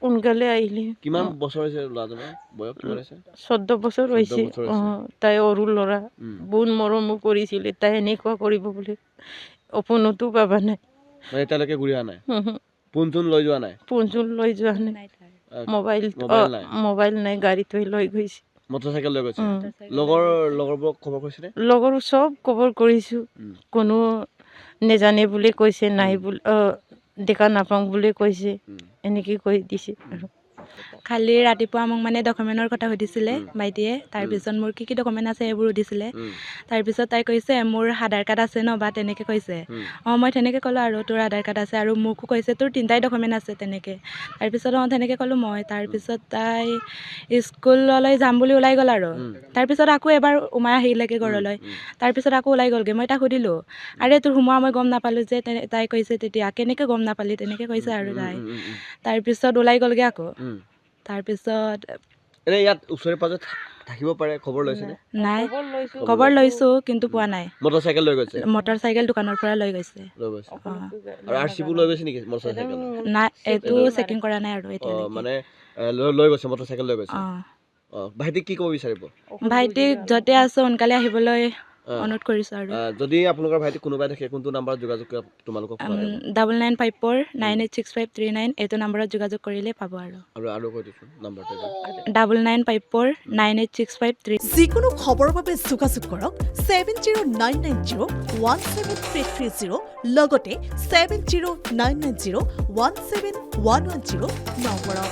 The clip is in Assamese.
সোনকালে আহিলে কিমান বছৰ হৈছে ল'ৰাজনৰ বয়স কিমান হৈছে 14 বছৰ হৈছে বছৰ হৈছে। তাই সৰু ল'ৰা বহুত মৰমো কৰিছিলে তাই এনেকুৱা কৰিব বুলি সপোনতো পাবা নাই মানে এতিয়ালৈকে ঘূৰি অহা নাই ফোন চোন লৈ যোৱা নাই ফোন লৈ যোৱা নাই মোবাইল নাই গাড়ী থৈ লৈ গৈছে মটৰচাইকেল লৈ গৈছে লগৰবোৰক খবৰ কৰিছিলে লগৰ চব খবৰ কৰিছোঁ কোনো নেজানে বুলি কৈছে নাই বুলি দেখা নাপাওঁ বুলি কৈছে এনেকৈ কৈ দিছে আৰু খালি ৰাতিপুৱা মোক মানে ডকুমেণ্টৰ কথা সুধিছিলে বাইদেৱে তাৰপিছত মোৰ কি ডকুমেণ্ট আছে সেইবোৰ সুধিছিলে তাৰপিছত তাই কৈছে মোৰ আধাৰ কাৰ্ড আছে ন বা তেনেকৈ কৈছে মই তেনেকৈ ক'লোঁ আৰু তোৰ আধাৰ কাৰ্ড আছে আৰু মোকো কৈছে তোৰ 3টাই ডকুমেণ্ট আছে তেনেকৈ তাৰপিছত তেনেকৈ ক'লোঁ মই তাৰপিছত তাই স্কুললৈ যাম বুলি ওলাই গ'ল আৰু তাৰপিছত আকৌ এবাৰ সোমাই আহিলেগৈ ঘৰলৈ তাৰপিছত আকৌ ওলাই গ'লগৈ মই তাক সুধিলোঁ আৰে তোৰ সোমোৱা মই গম নাপালোঁ যে তাই কৈছে তেতিয়া কেনেকৈ গম নাপালি তেনেকৈ কৈছে আৰু তাই তাৰপিছত ওলাই গ'লগৈ আকৌ তাৰপিছত এনে ইয়াত ওচৰে পাজৰে থাকিব পাৰে খবৰ লৈছেনে নাই খবৰ লৈছোঁ কিন্তু পোৱা নাই মটৰচাইকেল লৈ গৈছে মটৰচাইকেল দোকানৰ পৰা লৈ গৈছে আৰু আৰচিবোৰ লৈ গৈছে নেকি মটৰচাইকেল নাই এইটো চেকিং কৰা নাই আৰু এতিয়া মানে লৈ গৈছে মটৰচাইকেল লৈ গৈছে ভাইটিক কি ক'ব বিচাৰিব ভাইটিক য'তে আছে সোনকালে আহিবলৈ অনুৰোধ কৰিছোঁ আৰু যদি আপোনালোকৰ ভাইটি কোনোবাই দেখে কোনটো নাম্বাৰত যোগাযোগ তোমালোকক 9954965339 এইটো নাম্বাৰত যোগাযোগ কৰিলে পাব আৰু কৈ দিছোঁ নাম্বাৰটো 9954986539 যিকোনো খবৰৰ বাবে যোগাযোগ কৰক 7099017330 লগতে 7099017110 নম্বৰত